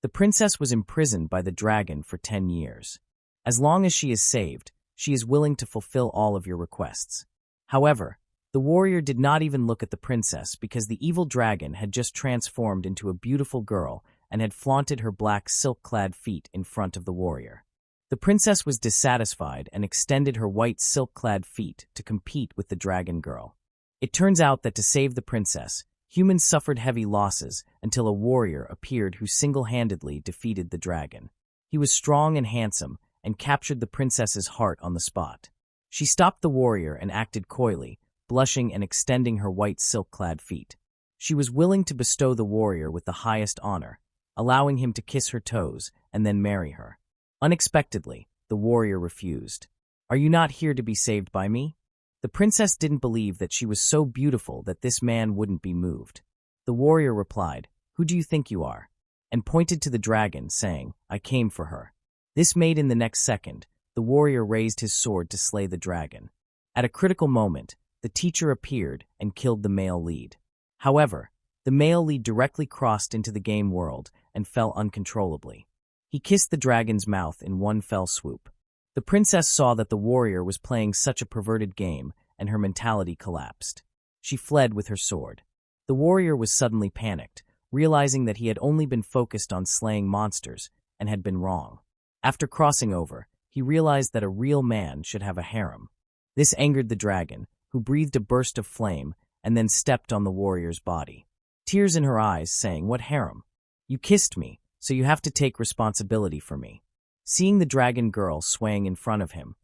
The princess was imprisoned by the dragon for 10 years. As long as she is saved, she is willing to fulfill all of your requests. However, the warrior did not even look at the princess because the evil dragon had just transformed into a beautiful girl and had flaunted her black silk-clad feet in front of the warrior. The princess was dissatisfied and extended her white silk-clad feet to compete with the dragon girl. It turns out that to save the princess, humans suffered heavy losses until a warrior appeared who single-handedly defeated the dragon. He was strong and handsome and captured the princess's heart on the spot. She stopped the warrior and acted coyly, blushing and extending her white silk-clad feet. She was willing to bestow the warrior with the highest honor, allowing him to kiss her toes and then marry her. Unexpectedly, the warrior refused. "Are you not here to be saved by me?" The princess didn't believe that she was so beautiful that this man wouldn't be moved. The warrior replied, "Who do you think you are?" and pointed to the dragon, saying, "I came for her." This made in the next second, the warrior raised his sword to slay the dragon. At a critical moment, the teacher appeared and killed the male lead. However, the male lead directly crossed into the game world and fell uncontrollably. He kissed the dragon's mouth in one fell swoop. The princess saw that the warrior was playing such a perverted game, and her mentality collapsed. She fled with her sword. The warrior was suddenly panicked, realizing that he had only been focused on slaying monsters and had been wrong. After crossing over, he realized that a real man should have a harem. This angered the dragon, who breathed a burst of flame and then stepped on the warrior's body. Tears in her eyes, saying, "What harem? You kissed me, so you have to take responsibility for me." Seeing the dragon girl swaying in front of him,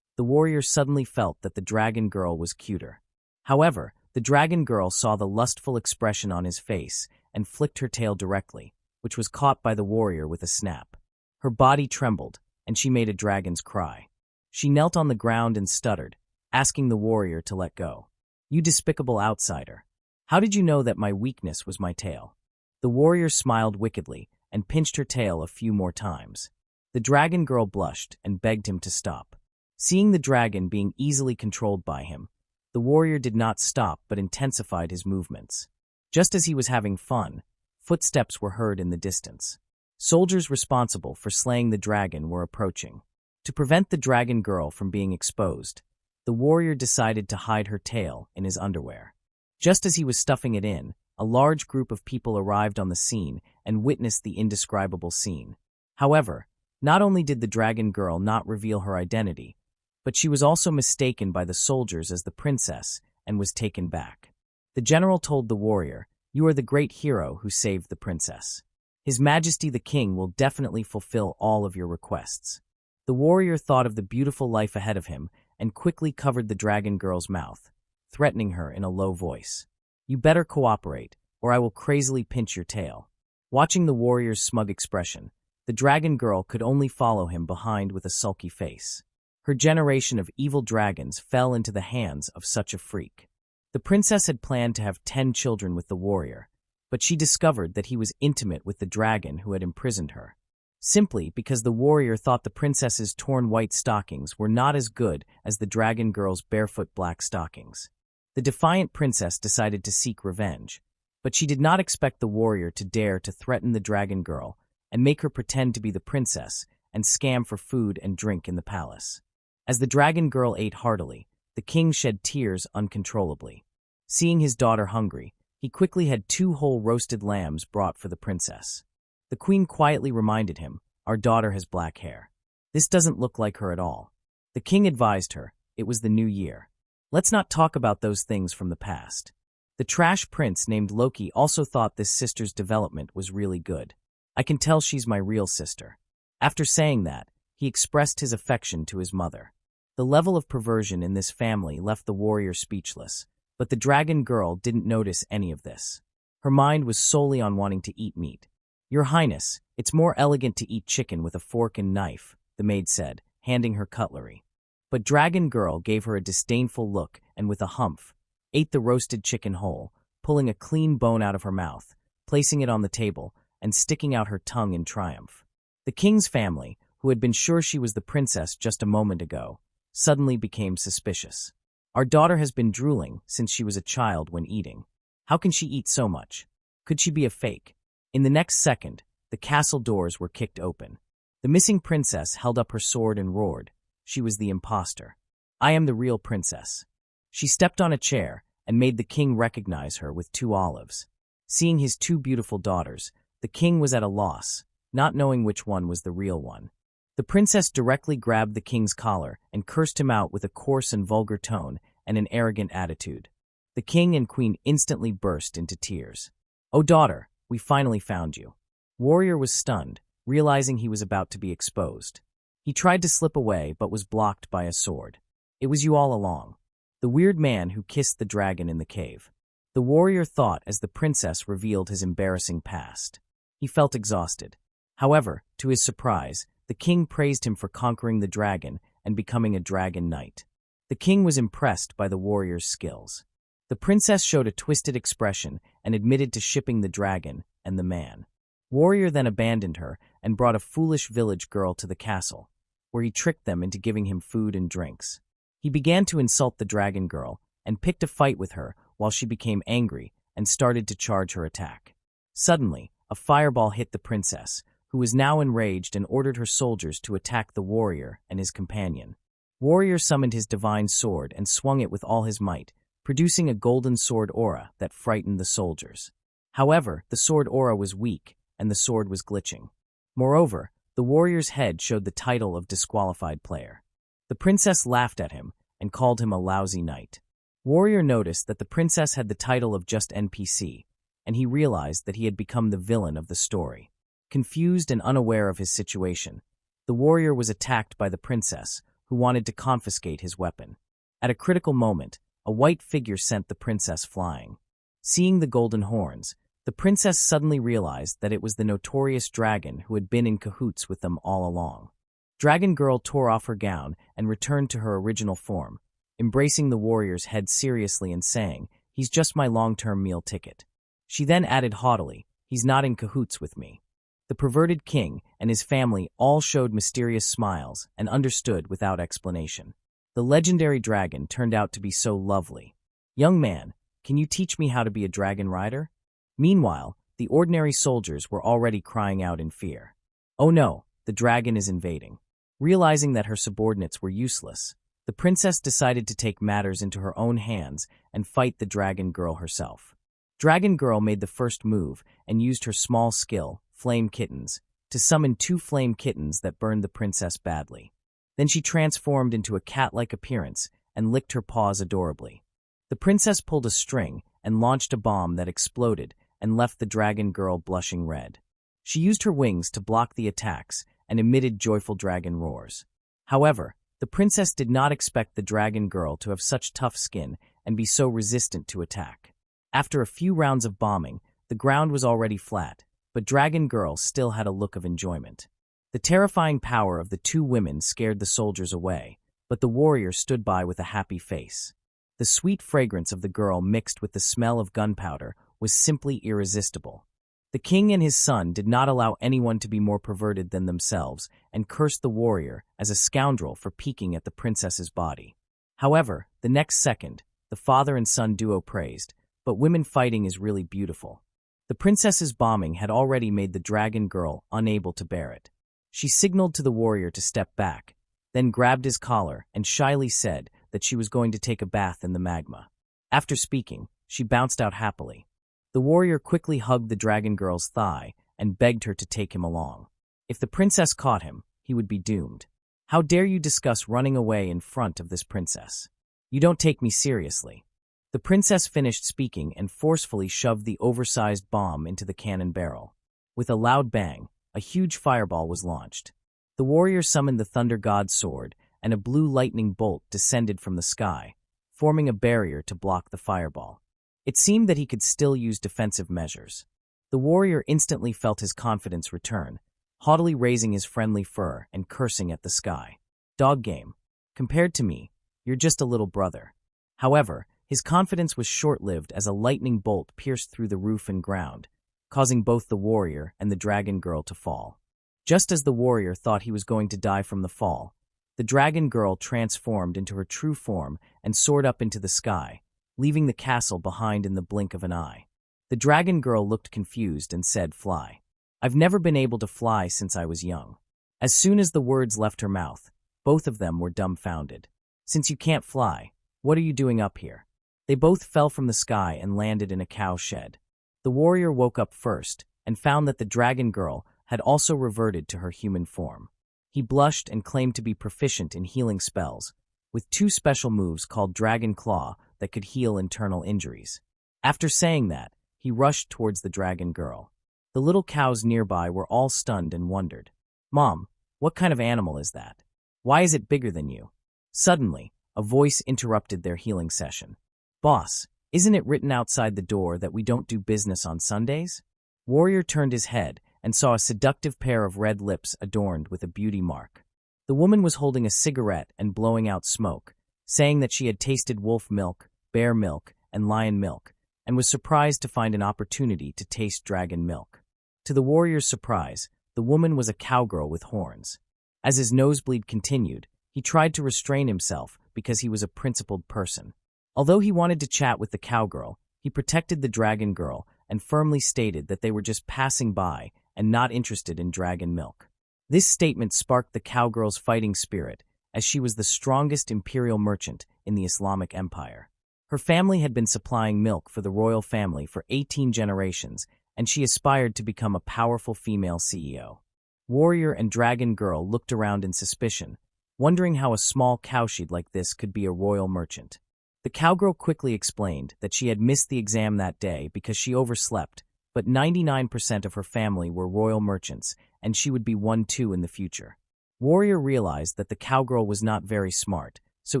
the warrior suddenly felt that the dragon girl was cuter. However, the dragon girl saw the lustful expression on his face and flicked her tail directly, which was caught by the warrior with a snap. Her body trembled, and she made a dragon's cry. She knelt on the ground and stuttered, asking the warrior to let go. "You despicable outsider. How did you know that my weakness was my tail?" The warrior smiled wickedly and pinched her tail a few more times. The dragon girl blushed and begged him to stop. Seeing the dragon being easily controlled by him, the warrior did not stop but intensified his movements. Just as he was having fun, footsteps were heard in the distance. Soldiers responsible for slaying the dragon were approaching. To prevent the dragon girl from being exposed, the warrior decided to hide her tail in his underwear. Just as he was stuffing it in, a large group of people arrived on the scene and witnessed the indescribable scene. However, not only did the dragon girl not reveal her identity, but she was also mistaken by the soldiers as the princess and was taken back. The general told the warrior, "You are the great hero who saved the princess. His Majesty the King will definitely fulfill all of your requests." The warrior thought of the beautiful life ahead of him and quickly covered the dragon girl's mouth, threatening her in a low voice. "You better cooperate, or I will crazily pinch your tail." Watching the warrior's smug expression, the dragon girl could only follow him behind with a sulky face. Her generation of evil dragons fell into the hands of such a freak. The princess had planned to have 10 children with the warrior, but she discovered that he was intimate with the dragon who had imprisoned her. Simply because the warrior thought the princess's torn white stockings were not as good as the dragon girl's barefoot black stockings. The defiant princess decided to seek revenge, but she did not expect the warrior to dare to threaten the dragon girl and make her pretend to be the princess and scam for food and drink in the palace. As the dragon girl ate heartily, the king shed tears uncontrollably. Seeing his daughter hungry, he quickly had 2 whole roasted lambs brought for the princess. The queen quietly reminded him, "Our daughter has black hair. This doesn't look like her at all." The king advised her, "It was the new year. Let's not talk about those things from the past." The trash prince named Loki also thought this sister's development was really good. "I can tell she's my real sister." After saying that, he expressed his affection to his mother. The level of perversion in this family left the warrior speechless, but the dragon girl didn't notice any of this. Her mind was solely on wanting to eat meat. "Your Highness, it's more elegant to eat chicken with a fork and knife," the maid said, handing her cutlery. But dragon girl gave her a disdainful look and with a humph, ate the roasted chicken whole, pulling a clean bone out of her mouth, placing it on the table, and sticking out her tongue in triumph. The king's family, who had been sure she was the princess just a moment ago, suddenly became suspicious. "Our daughter has been drooling since she was a child when eating. How can she eat so much? Could she be a fake?" In the next second, the castle doors were kicked open. The missing princess held up her sword and roared. She was the imposter. I am the real princess. She stepped on a chair and made the king recognize her with 2 olives. Seeing his 2 beautiful daughters, the king was at a loss, not knowing which one was the real one. The princess directly grabbed the king's collar and cursed him out with a coarse and vulgar tone and an arrogant attitude. The king and queen instantly burst into tears. "Oh, daughter, we finally found you." Warrior was stunned, realizing he was about to be exposed. He tried to slip away but was blocked by a sword. "It was you all along. The weird man who kissed the dragon in the cave." The warrior thought as the princess revealed his embarrassing past. He felt exhausted. However, to his surprise, the king praised him for conquering the dragon and becoming a dragon knight. The king was impressed by the warrior's skills. The princess showed a twisted expression and admitted to shipping the dragon and the man. Warrior then abandoned her and brought a foolish village girl to the castle, where he tricked them into giving him food and drinks. He began to insult the dragon girl and picked a fight with her while she became angry and started to charge her attack. Suddenly, a fireball hit the princess, who was now enraged and ordered her soldiers to attack the warrior and his companion. Warrior summoned his divine sword and swung it with all his might, producing a golden sword aura that frightened the soldiers. However, the sword aura was weak, and the sword was glitching. Moreover, the warrior's head showed the title of disqualified player. The princess laughed at him and called him a lousy knight. Warrior noticed that the princess had the title of just NPC, and he realized that he had become the villain of the story. Confused and unaware of his situation, the warrior was attacked by the princess, who wanted to confiscate his weapon. At a critical moment, a white figure sent the princess flying. Seeing the golden horns, the princess suddenly realized that it was the notorious dragon who had been in cahoots with them all along. Dragon Girl tore off her gown and returned to her original form, embracing the warrior's head seriously and saying, "He's just my long-term meal ticket." She then added haughtily, "He's not in cahoots with me." The perverted king and his family all showed mysterious smiles and understood without explanation. The legendary dragon turned out to be so lovely. "Young man, can you teach me how to be a dragon rider?" Meanwhile, the ordinary soldiers were already crying out in fear. "Oh no, the dragon is invading." Realizing that her subordinates were useless, the princess decided to take matters into her own hands and fight the dragon girl herself. Dragon Girl made the first move and used her small skill, Flame Kittens, to summon 2 flame kittens that burned the princess badly. Then she transformed into a cat-like appearance and licked her paws adorably. The princess pulled a string and launched a bomb that exploded and left the dragon girl blushing red. She used her wings to block the attacks and emitted joyful dragon roars. However, the princess did not expect the dragon girl to have such tough skin and be so resistant to attack. After a few rounds of bombing, the ground was already flat, but Dragon Girl still had a look of enjoyment. The terrifying power of the 2 women scared the soldiers away, but the warrior stood by with a happy face. The sweet fragrance of the girl mixed with the smell of gunpowder was simply irresistible. The king and his son did not allow anyone to be more perverted than themselves and cursed the warrior as a scoundrel for peeking at the princess's body. However, the next second, the father and son duo praised, "But women fighting is really beautiful." The princess's bombing had already made the dragon girl unable to bear it. She signaled to the warrior to step back, then grabbed his collar and shyly said that she was going to take a bath in the magma. After speaking, she bounced out happily. The warrior quickly hugged the dragon girl's thigh and begged her to take him along. If the princess caught him, he would be doomed. "How dare you discuss running away in front of this princess? You don't take me seriously." The princess finished speaking and forcefully shoved the oversized bomb into the cannon barrel. With a loud bang, a huge fireball was launched. The warrior summoned the thunder god's sword, and a blue lightning bolt descended from the sky, forming a barrier to block the fireball. It seemed that he could still use defensive measures. The warrior instantly felt his confidence return, haughtily raising his friendly fur and cursing at the sky. "Dog game. Compared to me, you're just a little brother." However, his confidence was short-lived as a lightning bolt pierced through the roof and ground, causing both the warrior and the dragon girl to fall. Just as the warrior thought he was going to die from the fall, the dragon girl transformed into her true form and soared up into the sky, leaving the castle behind in the blink of an eye. The dragon girl looked confused and said, "Fly." I've never been able to fly since I was young." As soon as the words left her mouth, both of them were dumbfounded. "Since you can't fly, what are you doing up here?" They both fell from the sky and landed in a cow shed. The warrior woke up first and found that the dragon girl had also reverted to her human form. He blushed and claimed to be proficient in healing spells, with 2 special moves called Dragon Claw that could heal internal injuries. After saying that, he rushed towards the dragon girl. The little cows nearby were all stunned and wondered. "Mom, what kind of animal is that? Why is it bigger than you?" Suddenly, a voice interrupted their healing session. "Boss, isn't it written outside the door that we don't do business on Sundays?" Warrior turned his head and saw a seductive pair of red lips adorned with a beauty mark. The woman was holding a cigarette and blowing out smoke, saying that she had tasted wolf milk, bear milk, and lion milk, and was surprised to find an opportunity to taste dragon milk. To the warrior's surprise, the woman was a cowgirl with horns. As his nosebleed continued, he tried to restrain himself because he was a principled person. Although he wanted to chat with the cowgirl, he protected the dragon girl and firmly stated that they were just passing by and not interested in dragon milk. This statement sparked the cowgirl's fighting spirit, as she was the strongest imperial merchant in the Islamic Empire. Her family had been supplying milk for the royal family for 18 generations, and she aspired to become a powerful female CEO. Warrior and dragon girl looked around in suspicion, wondering how a small cowshed like this could be a royal merchant. The cowgirl quickly explained that she had missed the exam that day because she overslept, but 99% of her family were royal merchants, and she would be one too in the future. Warrior realized that the cowgirl was not very smart, so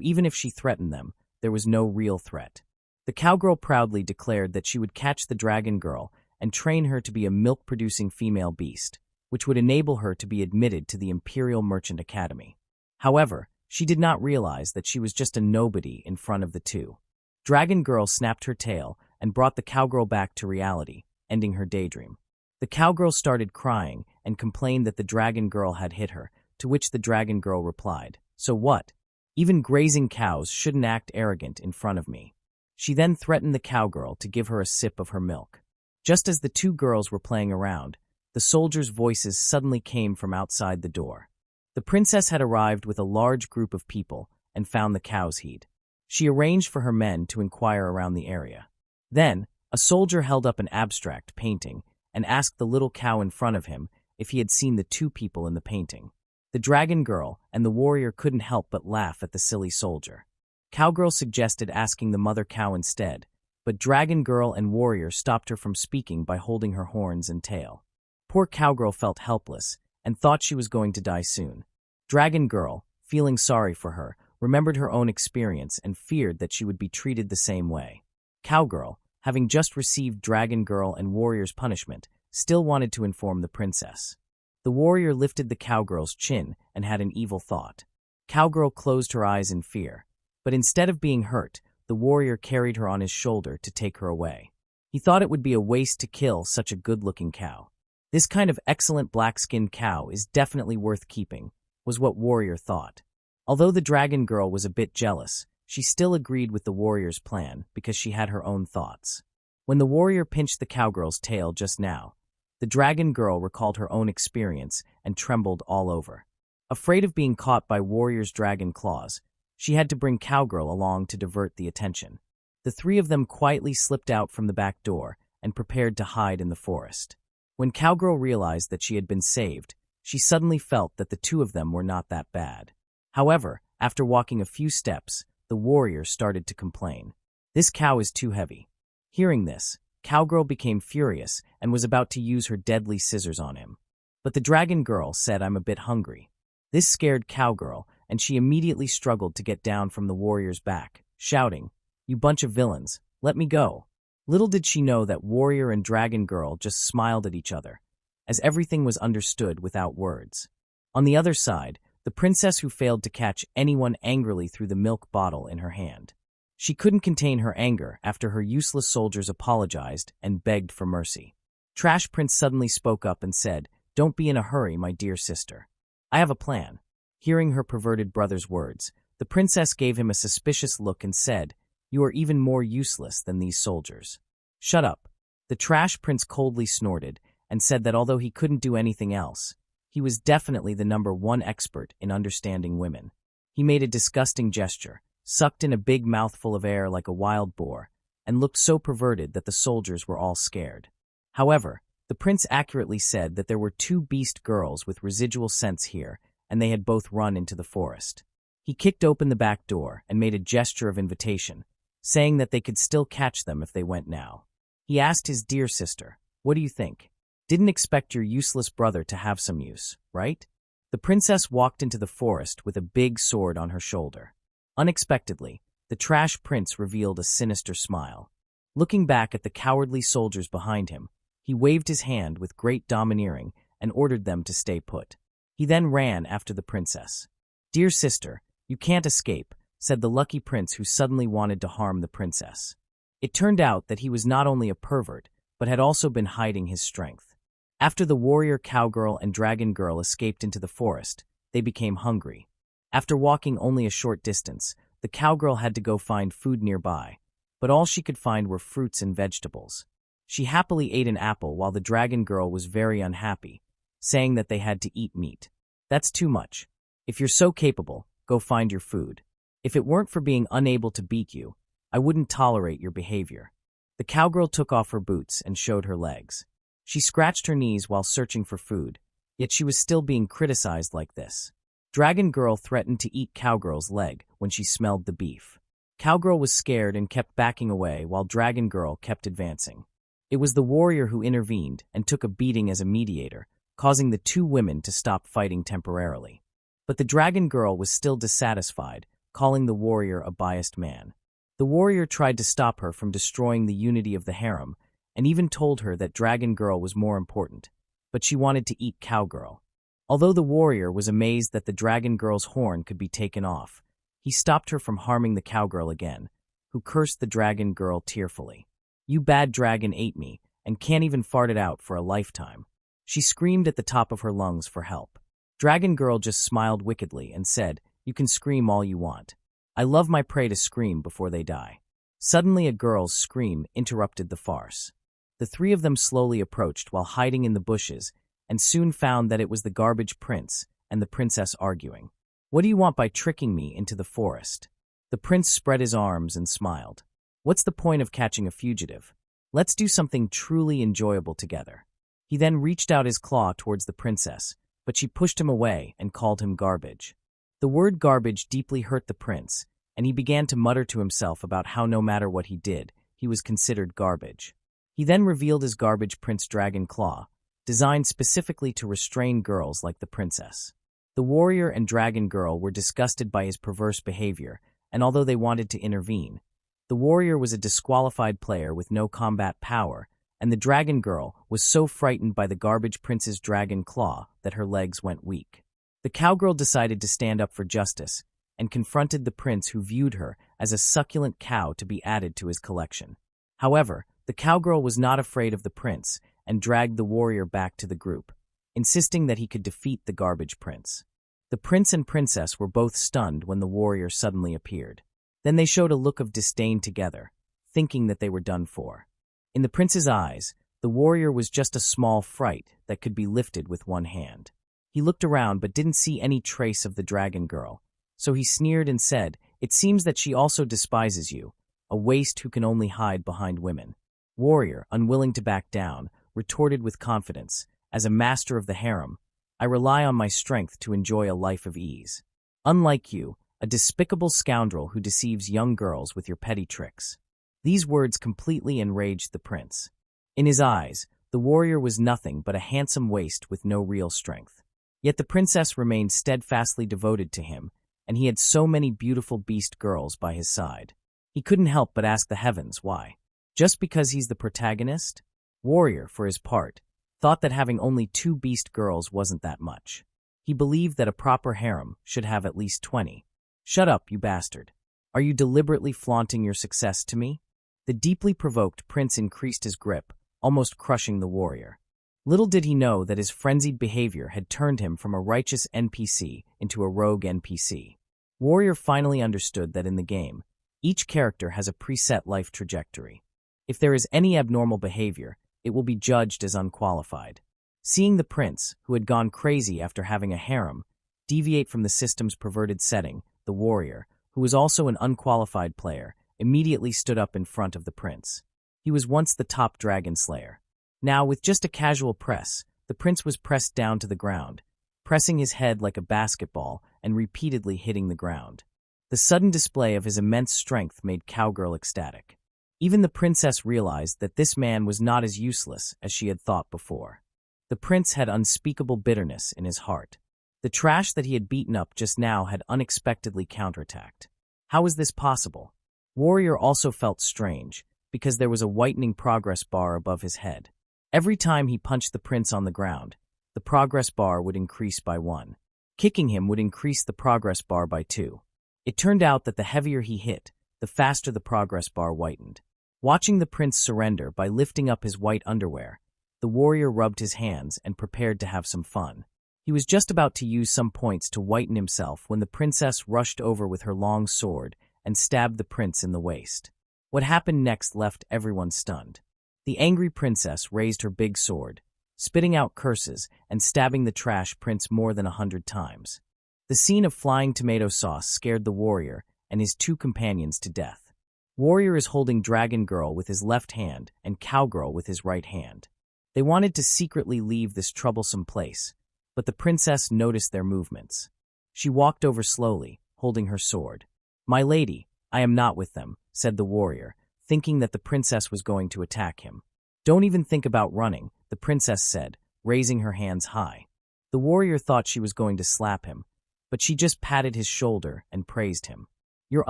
even if she threatened them, there was no real threat. The cowgirl proudly declared that she would catch the dragon girl and train her to be a milk-producing female beast, which would enable her to be admitted to the Imperial Merchant Academy. However, she did not realize that she was just a nobody in front of the two. Dragon girl snapped her tail and brought the cowgirl back to reality, ending her daydream. The cowgirl started crying and complained that the dragon girl had hit her, to which the dragon girl replied, "So what? Even grazing cows shouldn't act arrogant in front of me." She then threatened the cowgirl to give her a sip of her milk. Just as the two girls were playing around, the soldiers' voices suddenly came from outside the door. The princess had arrived with a large group of people and found the cow's heat. She arranged for her men to inquire around the area. Then, a soldier held up an abstract painting and asked the little cow in front of him if he had seen the two people in the painting. The dragon girl and the warrior couldn't help but laugh at the silly soldier. Cowgirl suggested asking the mother cow instead, but dragon girl and warrior stopped her from speaking by holding her horns and tail. Poor cowgirl felt helpless and thought she was going to die soon. Dragon girl, feeling sorry for her, remembered her own experience and feared that she would be treated the same way. Cowgirl, having just received dragon girl and warrior's punishment, still wanted to inform the princess. The warrior lifted the cowgirl's chin and had an evil thought. Cowgirl closed her eyes in fear, but instead of being hurt, the warrior carried her on his shoulder to take her away. He thought it would be a waste to kill such a good-looking cow. This kind of excellent black-skinned cow is definitely worth keeping, was what warrior thought. Although the dragon girl was a bit jealous, she still agreed with the warrior's plan because she had her own thoughts. When the warrior pinched the cowgirl's tail just now, the dragon girl recalled her own experience and trembled all over. Afraid of being caught by warrior's dragon claws, she had to bring cowgirl along to divert the attention. The three of them quietly slipped out from the back door and prepared to hide in the forest. When cowgirl realized that she had been saved, she suddenly felt that the two of them were not that bad. However, after walking a few steps, the warrior started to complain. "This cow is too heavy." Hearing this, cowgirl became furious and was about to use her deadly scissors on him. But the dragon girl said, "I'm a bit hungry." This scared cowgirl, and she immediately struggled to get down from the warrior's back, shouting, "You bunch of villains, let me go." Little did she know that warrior and dragon girl just smiled at each other, as everything was understood without words. On the other side, the princess who failed to catch anyone angrily threw the milk bottle in her hand. She couldn't contain her anger after her useless soldiers apologized and begged for mercy. Trash Prince suddenly spoke up and said, "Don't be in a hurry, my dear sister. I have a plan." Hearing her perverted brother's words, the princess gave him a suspicious look and said, "You are even more useless than these soldiers." "Shut up." The Trash Prince coldly snorted and said that although he couldn't do anything else, he was definitely the #1 expert in understanding women. He made a disgusting gesture, sucked in a big mouthful of air like a wild boar, and looked so perverted that the soldiers were all scared. However, the prince accurately said that there were 2 beast girls with residual sense here, and they had both run into the forest. He kicked open the back door and made a gesture of invitation, saying that they could still catch them if they went now. He asked his dear sister, "What do you think? Didn't expect your useless brother to have some use, right?" The princess walked into the forest with a big sword on her shoulder. Unexpectedly, the trash prince revealed a sinister smile. Looking back at the cowardly soldiers behind him, he waved his hand with great domineering and ordered them to stay put. He then ran after the princess. "Dear sister, you can't escape," said the lucky prince who suddenly wanted to harm the princess. It turned out that he was not only a pervert, but had also been hiding his strength. After the warrior cowgirl and dragon girl escaped into the forest, they became hungry. After walking only a short distance, the cowgirl had to go find food nearby, but all she could find were fruits and vegetables. She happily ate an apple while the dragon girl was very unhappy, saying that they had to eat meat. "That's too much. If you're so capable, go find your food. If it weren't for being unable to beat you, I wouldn't tolerate your behavior." The cowgirl took off her boots and showed her legs. She scratched her knees while searching for food, yet she was still being criticized like this. Dragon girl threatened to eat cowgirl's leg when she smelled the beef. Cowgirl was scared and kept backing away while dragon girl kept advancing. It was the warrior who intervened and took a beating as a mediator, causing the 2 women to stop fighting temporarily. But the dragon girl was still dissatisfied, calling the warrior a biased man. The warrior tried to stop her from destroying the unity of the harem, and even told her that dragon girl was more important, but she wanted to eat cowgirl. Although the warrior was amazed that the dragon girl's horn could be taken off, he stopped her from harming the cowgirl again, who cursed the dragon girl tearfully. "You bad dragon ate me, and can't even fart it out for a lifetime." She screamed at the top of her lungs for help. Dragon girl just smiled wickedly and said, "You can scream all you want. I love my prey to scream before they die." Suddenly a girl's scream interrupted the farce. The 3 of them slowly approached while hiding in the bushes, and soon found that it was the garbage prince and the princess arguing. "What do you want by tricking me into the forest?" The prince spread his arms and smiled. "What's the point of catching a fugitive? Let's do something truly enjoyable together." He then reached out his claw towards the princess, but she pushed him away and called him garbage. The word garbage deeply hurt the prince, and he began to mutter to himself about how no matter what he did, he was considered garbage. He then revealed his garbage prince dragon claw, designed specifically to restrain girls like the princess. The warrior and dragon girl were disgusted by his perverse behavior, and although they wanted to intervene, the warrior was a disqualified player with no combat power, and the dragon girl was so frightened by the garbage prince's dragon claw that her legs went weak. The cowgirl decided to stand up for justice and confronted the prince, who viewed her as a succulent cow to be added to his collection. However, the cowgirl was not afraid of the prince and dragged the warrior back to the group, insisting that he could defeat the garbage prince. The prince and princess were both stunned when the warrior suddenly appeared. Then they showed a look of disdain together, thinking that they were done for. In the prince's eyes, the warrior was just a small fright that could be lifted with one hand. He looked around but didn't see any trace of the dragon girl, so he sneered and said, "It seems that she also despises you, a waste who can only hide behind women." Warrior, unwilling to back down, retorted with confidence, "As a master of the harem, I rely on my strength to enjoy a life of ease. Unlike you, a despicable scoundrel who deceives young girls with your petty tricks." These words completely enraged the prince. In his eyes, the warrior was nothing but a handsome waste with no real strength. Yet the princess remained steadfastly devoted to him, and he had so many beautiful beast girls by his side. He couldn't help but ask the heavens why. Just because he's the protagonist? Warrior, for his part, thought that having only 2 beast girls wasn't that much. He believed that a proper harem should have at least 20. "Shut up, you bastard. Are you deliberately flaunting your success to me?" The deeply provoked prince increased his grip, almost crushing the warrior. Little did he know that his frenzied behavior had turned him from a righteous NPC into a rogue NPC. Warrior finally understood that in the game, each character has a preset life trajectory. If there is any abnormal behavior, it will be judged as unqualified. Seeing the prince, who had gone crazy after having a harem, deviate from the system's perverted setting, the warrior, who was also an unqualified player, immediately stood up in front of the prince. He was once the top dragon slayer. Now, with just a casual press, the prince was pressed down to the ground, pressing his head like a basketball and repeatedly hitting the ground. The sudden display of his immense strength made Cowgirl ecstatic. Even the princess realized that this man was not as useless as she had thought before. The prince had unspeakable bitterness in his heart. The trash that he had beaten up just now had unexpectedly counterattacked. How was this possible? Warrior also felt strange, because there was a whitening progress bar above his head. Every time he punched the prince on the ground, the progress bar would increase by 1. Kicking him would increase the progress bar by 2. It turned out that the heavier he hit, the faster the progress bar whitened. Watching the prince surrender by lifting up his white underwear, the warrior rubbed his hands and prepared to have some fun. He was just about to use some points to whiten himself when the princess rushed over with her long sword and stabbed the prince in the waist. What happened next left everyone stunned. The angry princess raised her big sword, spitting out curses and stabbing the trash prince more than 100 times. The scene of flying tomato sauce scared the warrior and his 2 companions to death. Warrior is holding Dragon Girl with his left hand and Cowgirl with his right hand. They wanted to secretly leave this troublesome place, but the princess noticed their movements. She walked over slowly, holding her sword. "My lady, I am not with them," said the warrior, thinking that the princess was going to attack him. "Don't even think about running," the princess said, raising her hands high. The warrior thought she was going to slap him, but she just patted his shoulder and praised him. "You're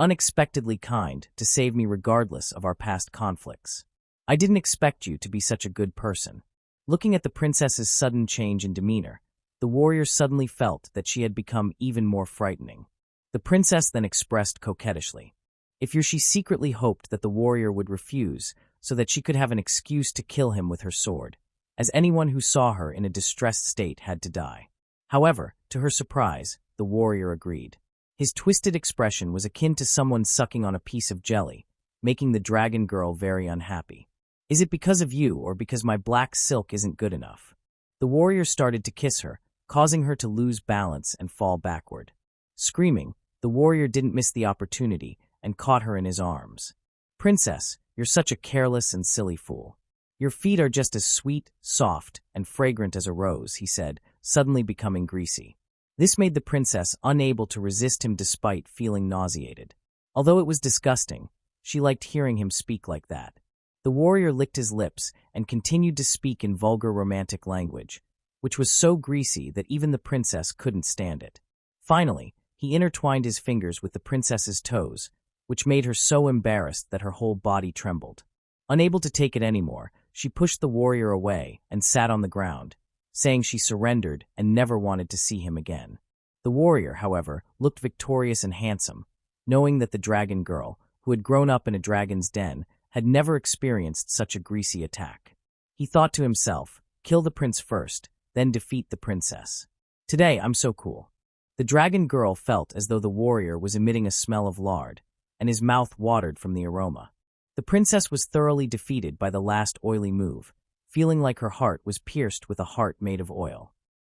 unexpectedly kind to save me regardless of our past conflicts. I didn't expect you to be such a good person." Looking at the princess's sudden change in demeanor, the warrior suddenly felt that she had become even more frightening. The princess then expressed coquettishly, she secretly hoped that the warrior would refuse so that she could have an excuse to kill him with her sword, as anyone who saw her in a distressed state had to die. However, to her surprise, the warrior agreed. His twisted expression was akin to someone sucking on a piece of jelly, making the dragon girl very unhappy. "Is it because of you or because my black silk isn't good enough?" The warrior started to kiss her, causing her to lose balance and fall backward. Screaming, the warrior didn't miss the opportunity and caught her in his arms. "Princess, you're such a careless and silly fool. Your feet are just as sweet, soft, and fragrant as a rose," he said, suddenly becoming greasy. This made the princess unable to resist him despite feeling nauseated. Although it was disgusting, she liked hearing him speak like that. The warrior licked his lips and continued to speak in vulgar romantic language, which was so greasy that even the princess couldn't stand it. Finally, he intertwined his fingers with the princess's toes, which made her so embarrassed that her whole body trembled. Unable to take it anymore, she pushed the warrior away and sat on the ground, saying she surrendered and never wanted to see him again. The warrior, however, looked victorious and handsome, knowing that the dragon girl, who had grown up in a dragon's den, had never experienced such a greasy attack. He thought to himself, kill the prince first, then defeat the princess. Today, I'm so cool. The dragon girl felt as though the warrior was emitting a smell of lard, and his mouth watered from the aroma. The princess was thoroughly defeated by the last oily move, feeling like her heart was pierced with a heart made of oil.